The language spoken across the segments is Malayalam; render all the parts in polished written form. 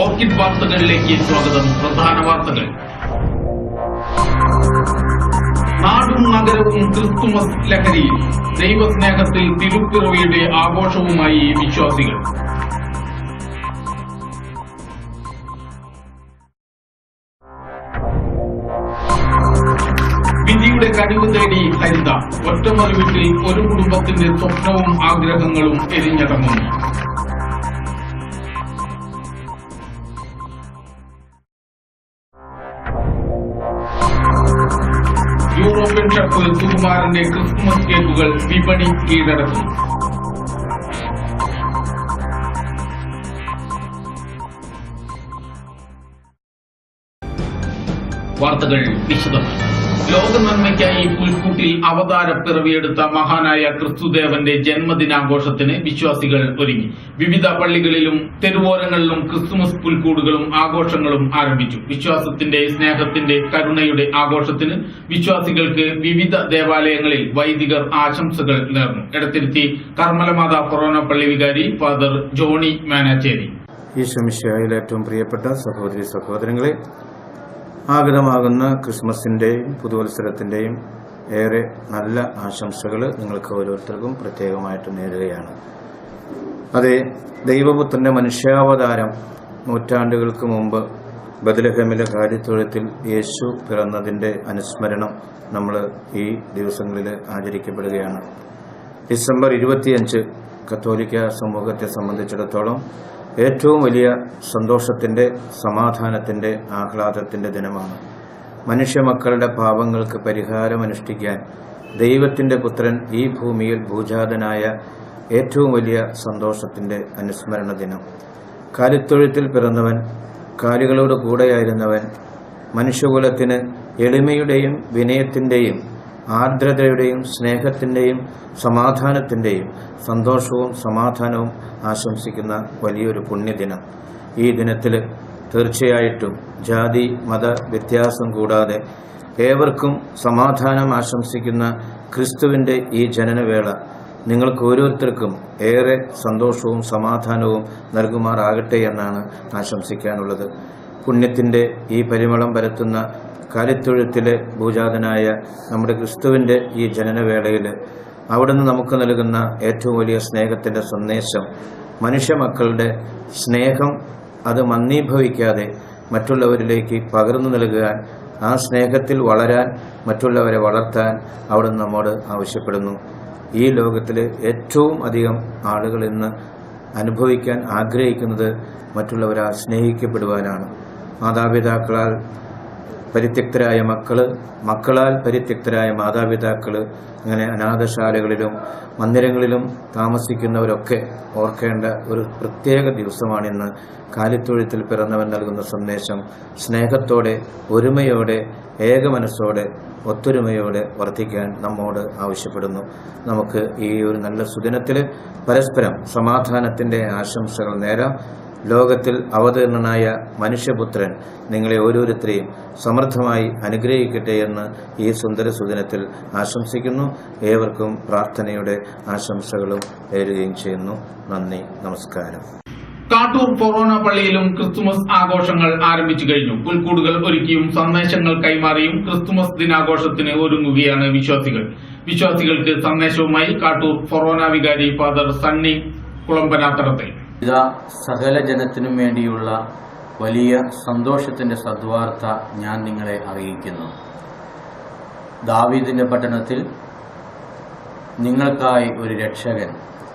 ഓർക്കിഡ് വാർത്തകളിലേക്ക് സ്വാഗതം. പ്രധാന വാർത്തകൾ. നാടും നഗരവും ക്രിസ്തുമസ് ലഹരിയിൽ. ദൈവസ്നേഹത്തിൽ തിരുപ്പിറവിയുടെ ആഘോഷവുമായി വിശ്വാസികൾ. വിധിയുടെ കഴിവ് തേടി ഹരിത. ഒറ്റമുറി വീട്ടിൽ ഒരു കുടുംബത്തിന്റെ സ്വപ്നവും ആഗ്രഹങ്ങളും എരിഞ്ഞടങ്ങുന്നു. യൂറോപ്യൻ ഷെഫ് സുകുമാരന്റെ ക്രിസ്തുമസ് കേക്കുകൾ വിപണി കീഴടക്കും. വാർത്തകൾ വിശദമായി. ലോക നന്മയ്ക്കായി പുൽക്കൂട്ടിൽ അവതാരപ്പിറവിയെടുത്ത മഹാനായ ക്രിസ്തുദേവന്റെ ജന്മദിനാഘോഷത്തിന് വിശ്വാസികൾ ഒരുങ്ങി. വിവിധ പള്ളികളിലും തെരുവോരങ്ങളിലും ക്രിസ്തുമസ് പുൽക്കൂടുകളും ആഘോഷങ്ങളും ആരംഭിച്ചു. വിശ്വാസത്തിന്റെ, സ്നേഹത്തിന്റെ, കരുണയുടെ ആഘോഷത്തിന് വിശ്വാസികൾക്ക് വിവിധ ദേവാലയങ്ങളിൽ വൈദികർ ആശംസകൾ നേർന്നു. എടത്തിരുത്തി കർമ്മലമാതാ കൊറോണ പള്ളി വികാരി ഫാദർ ജോണി മാനാച്ചേരി. ഈശോ മിശിഹായിൽ ഏറ്റവും പ്രിയപ്പെട്ട സഹോദരി സഹോദരങ്ങളെ, ആഗതമാകുന്ന ക്രിസ്മസിൻ്റെയും പുതുവത്സരത്തിൻ്റെയും ഏറെ നല്ല ആശംസകൾ നിങ്ങൾക്ക് ഓരോരുത്തർക്കും പ്രത്യേകമായിട്ട് നേരുകയാണ്. അതെ, ദൈവപുത്രന്റെ മനുഷ്യാവതാരം നൂറ്റാണ്ടുകൾക്ക് മുമ്പ് ബത്ലഹേമിലെ കാര്യത്തൊഴുത്തിൽ യേശു പിറന്നതിൻ്റെ അനുസ്മരണം നമ്മൾ ഈ ദിവസങ്ങളിൽ ആചരിക്കപ്പെടുകയാണ്. ഡിസംബർ 25 കത്തോലിക്ക സമൂഹത്തെ സംബന്ധിച്ചിടത്തോളം ഏറ്റവും വലിയ സന്തോഷത്തിൻ്റെ, സമാധാനത്തിൻ്റെ, ആഹ്ലാദത്തിൻ്റെ ദിനമാണ്. മനുഷ്യമക്കളുടെ പാപങ്ങൾക്ക് പരിഹാരമനുഷ്ഠിക്കാൻ ദൈവത്തിൻ്റെ പുത്രൻ ഈ ഭൂമിയിൽ ഭൂജാതനായ ഏറ്റവും വലിയ സന്തോഷത്തിൻ്റെ അനുസ്മരണ ദിനം. കാലിത്തൊഴുത്തിൽ പിറന്നവൻ, കാലികളോട് കൂടെയായിരുന്നവൻ, മനുഷ്യകുലത്തിന് എളിമയുടെയും വിനയത്തിൻ്റെയും ആർദ്രതയുടെയും സ്നേഹത്തിൻ്റെയും സമാധാനത്തിൻ്റെയും സന്തോഷവും സമാധാനവും ആശംസിക്കുന്ന വലിയൊരു പുണ്യദിനം. ഈ ദിനത്തിൽ തീർച്ചയായിട്ടും ജാതി മത വ്യത്യാസം കൂടാതെ ഏവർക്കും സമാധാനം ആശംസിക്കുന്ന ക്രിസ്തുവിൻ്റെ ഈ ജനനവേള നിങ്ങൾക്ക് ഓരോരുത്തർക്കും ഏറെ സന്തോഷവും സമാധാനവും നൽകുമാറാകട്ടെ എന്നാണ് ആശംസിക്കാനുള്ളത്. പുണ്യത്തിൻ്റെ ഈ പരിമളം പരത്തുന്ന കാലിത്തൊഴുത്തിലെ ഭൂജാതനായ നമ്മുടെ ക്രിസ്തുവിൻ്റെ ഈ ജനനവേളയിൽ അവിടുന്ന് നമുക്ക് നൽകുന്ന ഏറ്റവും വലിയ സ്നേഹത്തിൻ്റെ സന്ദേശം, മനുഷ്യമക്കളുടെ സ്നേഹം അത് മന്ദീഭവിക്കാതെ മറ്റുള്ളവരിലേക്ക് പകർന്നു നൽകാൻ, ആ സ്നേഹത്തിൽ വളരാൻ, മറ്റുള്ളവരെ വളർത്താൻ അവിടുന്ന് നമ്മോട് ആവശ്യപ്പെടുന്നു. ഈ ലോകത്തിൽ ഏറ്റവും അധികം ആളുകൾ ഇന്ന് അനുഭവിക്കാൻ ആഗ്രഹിക്കുന്നത് മറ്റുള്ളവരാൽ സ്നേഹിക്കപ്പെടുവാനാണ്. മാതാപിതാക്കളാൽ പരിത്യക്തരായ മക്കളാൽ പരിത്യക്തരായ മാതാപിതാക്കൾ, അങ്ങനെ അനാഥശാലകളിലും മന്ദിരങ്ങളിലും താമസിക്കുന്നവരൊക്കെ ഓർക്കേണ്ട ഒരു പ്രത്യേക ദിവസമാണിന്ന്. കാലിത്തൊഴുത്തിൽ പിറന്നവൻ നൽകുന്ന സന്ദേശം സ്നേഹത്തോടെ, ഒരുമയോടെ, ഏകമനസ്സോടെ, ഒത്തൊരുമയോടെ വർദ്ധിക്കാൻ നമ്മോട് ആവശ്യപ്പെടുന്നു. നമുക്ക് ഈ ഒരു നല്ല സുദിനത്തിൽ പരസ്പരം സമാധാനത്തിൻ്റെ ആശംസകൾ നേരാം. ലോകത്തിൽ അവതീർണനായ മനുഷ്യപുത്രൻ നിങ്ങളെ ഓരോരുത്തരെയും സമൃദ്ധമായി അനുഗ്രഹിക്കട്ടെ എന്ന് ഈ സുന്ദര സുദിനത്തിൽ ആശംസിക്കുന്നു. ഏവർക്കും പ്രാർത്ഥനയുടെ ആശംസകളും നേരുകയും ചെയ്യുന്നു. നന്ദി, നമസ്കാരം. കാട്ടൂർ കൊറോണ പള്ളിയിലും ക്രിസ്തുമസ് ആഘോഷങ്ങൾ ആരംഭിച്ചു കഴിഞ്ഞു. പുൽക്കൂടുകൾ ഒരുക്കിയും സന്ദേശങ്ങൾ കൈമാറിയും ക്രിസ്തുമസ് ദിനാഘോഷത്തിന് ഒരുങ്ങുകയാണ് വിശ്വാസികൾ. വിശ്വാസികൾക്ക് സന്ദേശവുമായി കാട്ടൂർ കൊറോണ വികാരി ഫാദർ സണ്ണി കുളമ്പനാത്തറത്തിൽ. ഇതാ സകല ജനത്തിനും വേണ്ടിയുള്ള വലിയ സന്തോഷത്തിൻ്റെ സദ്വാർത്ത ഞാൻ നിങ്ങളെ അറിയിക്കുന്നു. ദാവീദിൻ്റെ പട്ടണത്തിൽ നിങ്ങൾക്കായി ഒരു രക്ഷകൻ,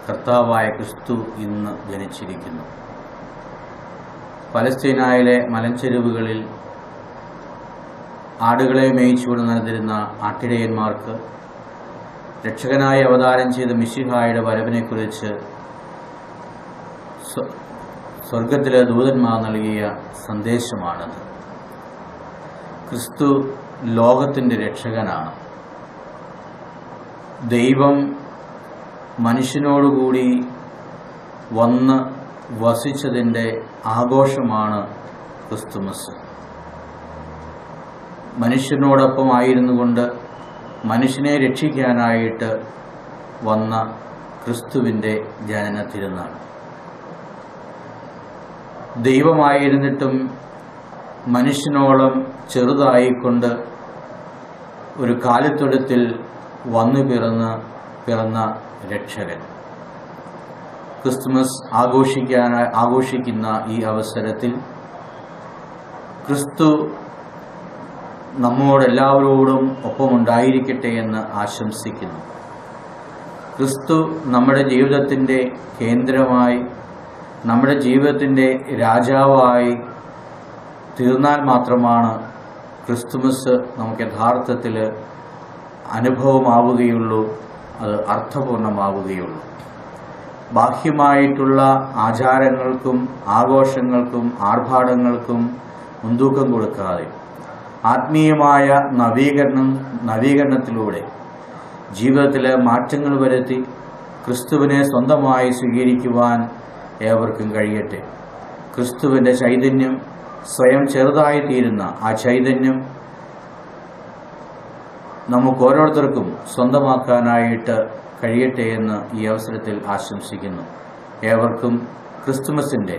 കർത്താവായ ക്രിസ്തു ഇന്ന് ജനിച്ചിരിക്കുന്നു. പലസ്തീനായിലെ മലഞ്ചെരുവുകളിൽ ആടുകളെ മേയിച്ചുകൊണ്ട് നടന്നിരുന്ന ആട്ടിടയന്മാർക്ക് രക്ഷകനായി അവതാരം ചെയ്ത മിശിഹായുടെ വരവിനെക്കുറിച്ച് സ്വർഗത്തിലെ ദൂതന്മാർ നൽകിയ സന്ദേശമാണത്. ക്രിസ്തു ലോകത്തിൻ്റെ രക്ഷകനാണ്. ദൈവം മനുഷ്യനോടുകൂടി വന്ന് വസിച്ചതിൻ്റെ ആഘോഷമാണ് ക്രിസ്തുമസ്. മനുഷ്യനോടൊപ്പം ആയിരുന്നു കൊണ്ട് മനുഷ്യനെ രക്ഷിക്കാനായിട്ട് വന്ന ക്രിസ്തുവിൻ്റെ ജനന തിരുനാൾ. ദൈവമായിരുന്നിട്ടും മനുഷ്യനോളം ചെറുതായിക്കൊണ്ട് ഒരു കാലിത്തൊഴുത്തിൽ വന്നു പിറന്ന രക്ഷകൻ. ക്രിസ്തുമസ് ആഘോഷിക്കുന്ന ഈ അവസരത്തിൽ ക്രിസ്തു നമ്മോടെല്ലാവരോടും ഒപ്പമുണ്ടായിരിക്കട്ടെ എന്ന് ആശംസിക്കുന്നു. ക്രിസ്തു നമ്മുടെ ജീവിതത്തിൻ്റെ കേന്ദ്രമായി, നമ്മുടെ ജീവിതത്തിൻ്റെ രാജാവായി തീർന്നാൽ മാത്രമാണ് ക്രിസ്തുമസ് നമുക്ക് യഥാർത്ഥത്തിൽ അനുഭവമാവുകയുള്ളൂ, അത് അർത്ഥപൂർണമാവുകയുള്ളൂ. ബാഹ്യമായിട്ടുള്ള ആചാരങ്ങൾക്കും ആഘോഷങ്ങൾക്കും ആർഭാടങ്ങൾക്കും മുൻതൂക്കം കൊടുക്കാതെ ആത്മീയമായ നവീകരണത്തിലൂടെ ജീവിതത്തിലെ മാറ്റങ്ങൾ വരുത്തി ക്രിസ്തുവിനെ സ്വന്തമായി സ്വീകരിക്കുവാൻ ഏവർക്കും കഴിയട്ടെ. ക്രിസ്തുവിൻ്റെ ചൈതന്യം സ്വയം ചെറുതായിത്തീരുന്ന ആ ചൈതന്യം നമുക്ക് ഓരോരുത്തർക്കും സ്വന്തമാക്കാനായിട്ട് കഴിയട്ടെ എന്ന് ഈ അവസരത്തിൽ ആശംസിക്കുന്നു. ഏവർക്കും ക്രിസ്തുമസിൻ്റെ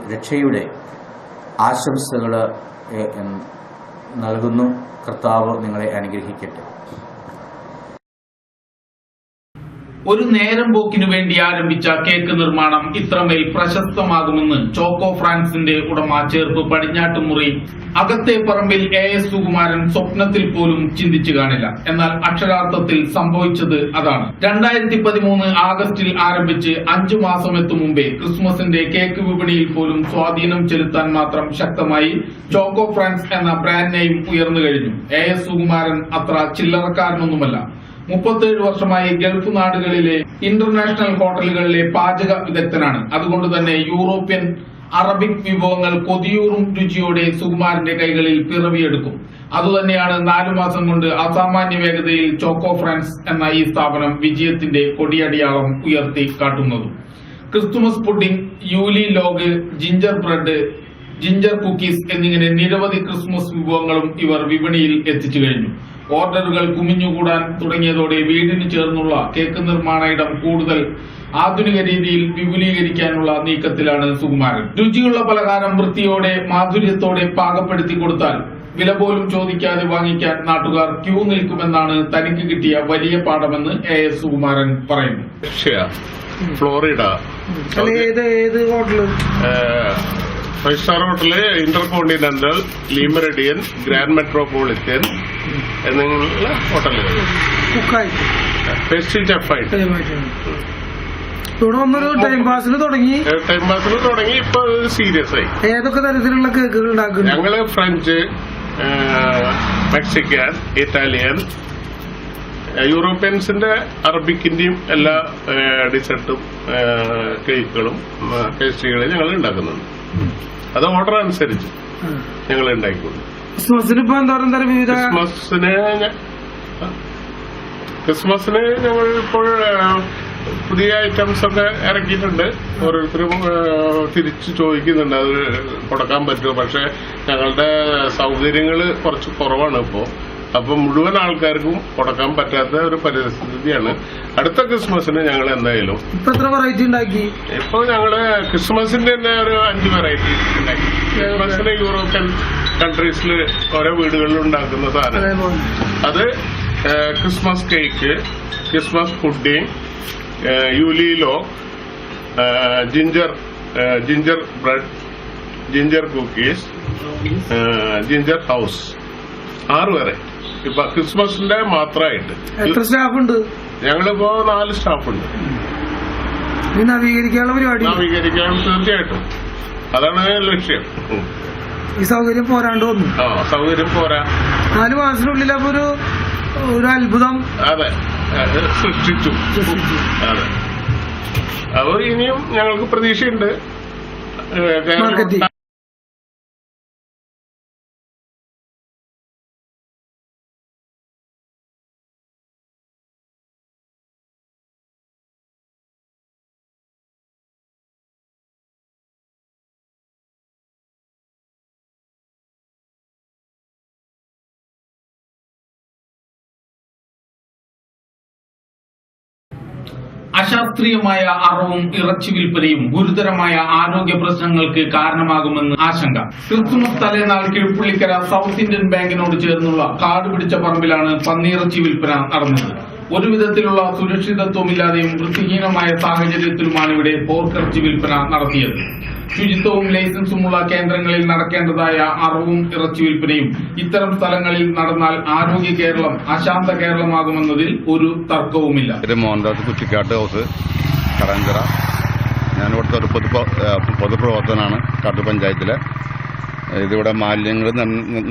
രക്ഷയുടെ ആശംസകൾ നൽകുന്നു. കർത്താവ് നിങ്ങളെ അനുഗ്രഹിക്കട്ടെ. ഒരു നേരം പോക്കിനു വേണ്ടി ആരംഭിച്ച കേക്ക് നിർമ്മാണം ഇത്രമേൽ പ്രശസ്തമാകുമെന്ന് ചോക്കോ ഫ്രാൻസിന്റെ ഉടമ ചേർപ്പ് പടിഞ്ഞാട്ടുമുറി അകത്തെ പറമ്പിൽ AS സുകുമാരൻ സ്വപ്നത്തിൽ പോലും ചിന്തിച്ചു കാണില്ല. എന്നാൽ അക്ഷരാർത്ഥത്തിൽ സംഭവിച്ചത് അതാണ്. 2013 ആഗസ്റ്റിൽ ആരംഭിച്ച് 5 മാസം എത്തും മുമ്പേ ക്രിസ്മസിന്റെ കേക്ക് വിപണിയിൽ പോലും സ്വാധീനം ചെലുത്താൻ മാത്രം ശക്തമായി ചോക്കോ ഫ്രാൻസ് എന്ന ബ്രാൻഡ് നെയിം ഉയർന്നു കഴിഞ്ഞു. AS സുകുമാരൻ അത്ര ചില്ലറക്കാരനൊന്നുമല്ല. 37 വർഷമായി ഗൾഫ് നാടുകളിലെ ഇന്റർനാഷണൽ ഹോട്ടലുകളിലെ പാചക വിദഗ്ധനാണ്. അതുകൊണ്ട് തന്നെ യൂറോപ്യൻ അറബിക് വിഭവങ്ങൾ കൊതിയൂറും രുചിയോടെ സുകുമാരന്റെ കൈകളിൽ പിറവിയെടുക്കും. അതുതന്നെയാണ് 4 മാസം കൊണ്ട് അസാമാന്യ വേഗതയിൽ ചോക്കോ ഫ്രാൻസ് എന്ന ഈ സ്ഥാപനം വിജയത്തിന്റെ കൊടിയടിയാളം ഉയർത്തി കാട്ടുന്നതും. Christmas pudding, yule log, ginger bread, ginger cookies എന്നിങ്ങനെ നിരവധി ക്രിസ്മസ് വിഭവങ്ങളും ഇവർ വിപണിയിൽ എത്തിച്ചു കഴിഞ്ഞു. ഓർഡറുകൾ കുമിഞ്ഞുകൂടാൻ തുടങ്ങിയതോടെ വീടിന് ചേർന്നുള്ള കേക്ക് നിർമ്മാണ ഇടം കൂടുതൽ ആധുനിക രീതിയിൽ വിപുലീകരിക്കാനുള്ള നീക്കത്തിലാണ് സുകുമാരൻ. രുചിയുള്ള പലഹാരം വൃത്തിയോടെ മാധുര്യത്തോടെ പാകപ്പെടുത്തി കൊടുത്താൽ വില പോലും ചോദിക്കാതെ വാങ്ങിക്കാൻ നാട്ടുകാർ ക്യൂ നിൽക്കുമെന്നാണ് തനിക്ക് കിട്ടിയ വലിയ പാഠമെന്ന് AS സുകുമാരൻ പറയുന്നു. Florida five star hotel, InterContinental, Le Meridien, Grand Metropolitan എന്നുള്ള ഹോട്ടലുകൾ. പേസ്ട്രി ഷെഫായിട്ട് ടൈം പാസിന് തുടങ്ങി ഇപ്പൊ സീരിയസ് ആയി. ഏതൊക്കെ തരത്തിലുള്ള കേക്കുകൾ ഉണ്ടാക്കുന്നു? ഞങ്ങള് ഫ്രഞ്ച്, മെക്സിക്കൻ, ഇറ്റാലിയൻ, യൂറോപ്യൻസിന്റെ, അറബിക്കിന്റെയും എല്ലാ ഡിസർട്ടും കേക്കുകളും പേസ്ട്രികളും ഞങ്ങൾ ഉണ്ടാക്കുന്നുണ്ട്. അത് ഓർഡർ അനുസരിച്ച് ഞങ്ങൾ ഉണ്ടാക്കിക്കൊള്ളു. ക്രിസ്മസിന് ഞങ്ങൾ ഇപ്പോൾ പുതിയ ഐറ്റംസ് ഒക്കെ ഇറക്കിയിട്ടുണ്ട്. ഓരോരുത്തരും തിരിച്ചു ചോദിക്കുന്നുണ്ട് അത് കൊടുക്കാൻ പറ്റുമോ. പക്ഷെ ഞങ്ങളുടെ സൗകര്യങ്ങൾ കുറച്ച് കുറവാണ് ഇപ്പോൾ. അപ്പൊ മുഴുവൻ ആൾക്കാർക്കും കൊടുക്കാൻ പറ്റാത്ത ഒരു പരിസ്ഥിതിയാണ്. അടുത്ത ക്രിസ്മസിന് ഞങ്ങൾ എന്തായാലും ഇപ്പൊ ഞങ്ങള് ക്രിസ്മസിന്റെ തന്നെ ഒരു 5 വെറൈറ്റി ഉണ്ടാക്കി. ക്രിസ്മസിന് യൂറോപ്യൻ കൺട്രീസിൽ ഓരോ വീടുകളിൽ ഉണ്ടാക്കുന്ന സാധനം. അത് Christmas cake, Christmas pudding, yule log, ginger bread, ginger cookies, ginger house, 6 വരെ. ഇപ്പൊ ക്രിസ്മസിന്റെ മാത്രമായിട്ട്. എത്ര സ്റ്റാഫ് ഉണ്ട്? ഞങ്ങളിപ്പോ 4 സ്റ്റാഫുണ്ട്. നവീകരിക്കാനുള്ള പരിപാടി? നവീകരിക്കാൻ തീർച്ചയായിട്ടും, അതാണ് ലക്ഷ്യം. ഈ സൗകര്യം പോരാണ്ട് വന്നു. സൗകര്യം പോരാ. 4 മാസത്തിനുള്ളിൽ അപ്പൊ ഒരു അത്ഭുതം അതെ സൃഷ്ടിച്ചു. അതെ, അപ്പൊ ഇനിയും ഞങ്ങൾക്ക് പ്രതീക്ഷയുണ്ട്. അശാസ്ത്രീയമായ അറവും ഇറച്ചി വിൽപ്പനയും ഗുരുതരമായ ആരോഗ്യ പ്രശ്നങ്ങൾക്ക് കാരണമാകുമെന്ന് ആശങ്ക. ക്രിസ്തുമസ് തലേനാൾ കിഴുപ്പുള്ളിക്കര സൗത്ത് ഇന്ത്യൻ ബാങ്കിനോട് ചേർന്നുള്ള കാട് പിടിച്ച പറമ്പിലാണ് പന്നിയിറച്ചി വിൽപ്പന നടന്നത്. ഒരു വിധത്തിലുള്ള സുരക്ഷിതത്വമില്ലാതെയും വൃത്തിഹീനമായ സാഹചര്യത്തിലുമാണ് ഇവിടെ പോർക്കിറച്ചി വിൽപ്പന നടത്തിയത്. ശുചിത്വവും ലൈസൻസുമുള്ള കേന്ദ്രങ്ങളിൽ നടക്കേണ്ടതായ അറവും ഇറച്ചി വിൽപ്പനയും ഇത്തരം സ്ഥലങ്ങളിൽ നടന്നാൽ ആരോഗ്യ കേരളം അശാന്ത കേരളമാകുമെന്നതിൽ ഒരു തർക്കവുമില്ല. മോഹൻദാസ് കുറ്റിക്കാട്ട് ഹൗസ് കടങ്കര. ഞാനിവിടുത്തെ ഒരു പൊതുപ്രവർത്തനാണ് കാട്ടൂർ പഞ്ചായത്തിലെ. ഇതിവിടെ മാലിന്യങ്ങൾ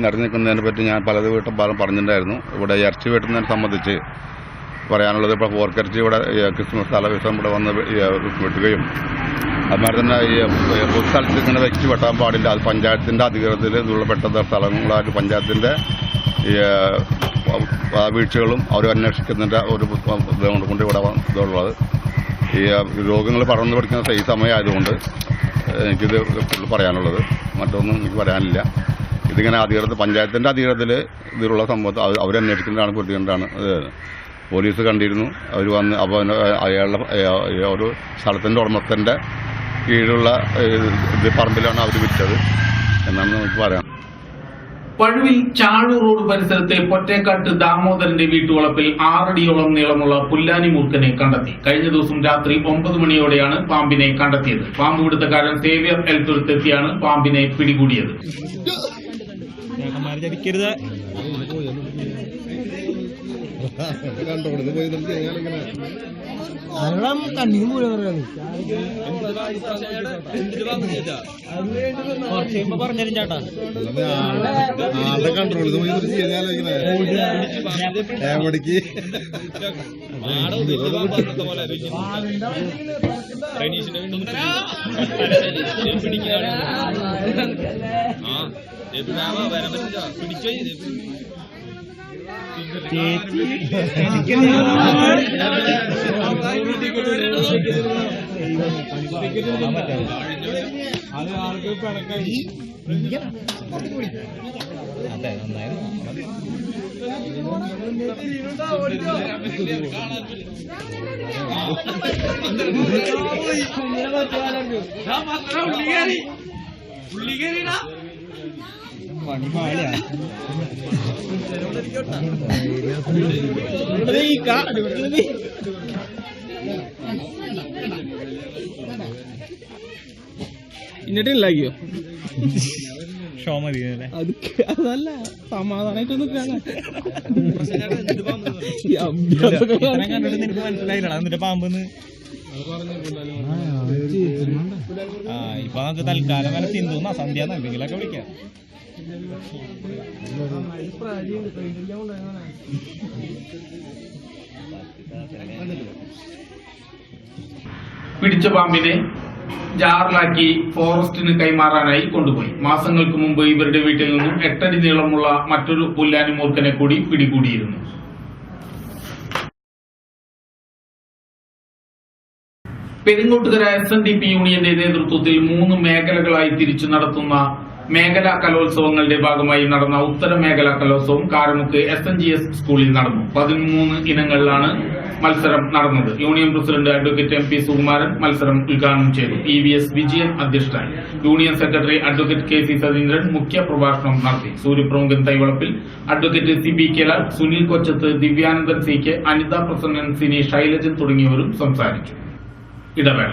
നിറഞ്ഞു നിൽക്കുന്നതിനെ പറ്റി ഞാൻ പലതും പറഞ്ഞിട്ടുണ്ടായിരുന്നു. ഇവിടെ ഇറച്ചി വെട്ടുന്നതിനെ സംബന്ധിച്ച് പറയാനുള്ളത്, ഇപ്പോൾ പോർക്കിറച്ചി ഇവിടെ ക്രിസ്മസ് തലേദിവസം ഇവിടെ വന്ന് വെട്ടുകയും അതുമാതിരി തന്നെ ഈ പൊതുസ്ഥലത്ത് ഇങ്ങനെ വെച്ച് വെട്ടാൻ പാടില്ല. അത് പഞ്ചായത്തിൻ്റെ അധികാരത്തിൽ ഇതുള്ള പെട്ട സ്ഥലങ്ങളായിട്ട് പഞ്ചായത്തിൻ്റെ ഈ വീഴ്ചകളും അവർ അന്വേഷിക്കുന്നതിൻ്റെ ഒരു കൊണ്ട് ഇവിടെ ഇതുള്ളത്. ഈ രോഗങ്ങൾ പടർന്നു പിടിക്കുന്ന ഈ സമയമായതുകൊണ്ട് എനിക്കിത് പറയാനുള്ളത്. മറ്റൊന്നും എനിക്ക് പറയാനില്ല. ഇതിങ്ങനെ പഞ്ചായത്തിൻ്റെ അധികാരത്തിൽ ഇതിലുള്ള സംഭവം അവരന്വേഷിക്കുന്നതാണ്, കുട്ടികൊണ്ടാണ്. പോലീസ് കണ്ടിരുന്നു. അവർ വന്ന് അപ്പോൾ അയാളുടെ ഒരു സ്ഥലത്തിൻ്റെ ഉടമസ്ഥൻ്റെ കീഴിലുള്ള പറമ്പിലാണ് അവർ വിറ്റത് എന്നാണ് നമുക്ക് പറയാം. പഴുവിൽ ചാഴൂർ റോഡ് പരിസരത്തെ പൊറ്റേക്കാട്ട് ദാമോദരന്റെ വീട്ടുവളപ്പിൽ 6 അടിയോളം നീളമുള്ള പുല്ലാനി മൂർഖനെ കണ്ടെത്തി. കഴിഞ്ഞ ദിവസം രാത്രി 9 മണിയോടെയാണ് പാമ്പിനെ കണ്ടെത്തിയത്. പാമ്പ് പിടുത്തക്കാരൻ സേവ്യർ എൽത്തുരുത്തെത്തിയാണ് പാമ്പിനെ പിടികൂടിയത്. കണ്ണിനും പോലെ പറയാത് പറഞ്ഞുതരും ചേട്ടാ. ആളുടെ കൺട്രോൾ എവിടേക്ക് എന്നിട്ടില്ലാക്കിയോ ഷോ മതി. അതല്ല സമാധാനായിട്ടൊന്നും നിനക്ക് മനസ്സിലായില്ല എന്നിട്ട് പാമ്പെന്ന്. ഇപ്പൊ നമുക്ക് തൽക്കാലം വല്ല സിന്ധുന്നാ സന്ധ്യ എന്തെങ്കിലൊക്കെ വിളിക്കാം. പിടിച്ച പാമ്പിനെ ജാറിലാക്കി ഫോറസ്റ്റിന് കൈമാറാനായി കൊണ്ടുപോയി. മാസങ്ങൾക്ക് മുമ്പ് ഇവരുടെ വീട്ടിൽ നിന്നും 8 അടി നീളമുള്ള മറ്റൊരു പുല്ലാനി മൂർഖനെ കൂടി പിടികൂടിയിരുന്നു. പെരിങ്ങോട്ടുകര SNDP യൂണിയന്റെ നേതൃത്വത്തിൽ 3 മേഖലകളായി തിരിച്ചു നടത്തുന്ന മേഖലാ കലോത്സവങ്ങളുടെ ഭാഗമായി നടന്ന ഉത്തര മേഖലാ കലോത്സവം കാരമുക്ക് SNGS സ്കൂളിൽ നടന്നു. 13 ഇനങ്ങളിലാണ് മത്സരം നടന്നത്. Union president advocate MP Sukumaran മത്സരം ഉദ്ഘാടനം ചെയ്തു. EVS വിജയൻ അധ്യക്ഷനായി. Union secretary advocate KC Satheendran മുഖ്യ പ്രഭാഷണം നടത്തി. സൂര്യപ്രമുഖൻ തൈവളപ്പിൽ, അഡ്വക്കേറ്റ് CB കെലാൽ, സുനിൽ കൊച്ചത്ത്, ദിവ്യാനന്ദൻ CK, അനിത പ്രസന്നൻ, സിനി, ശൈലജൻ തുടങ്ങിയവരും സംസാരിച്ചു. ഇടവേള.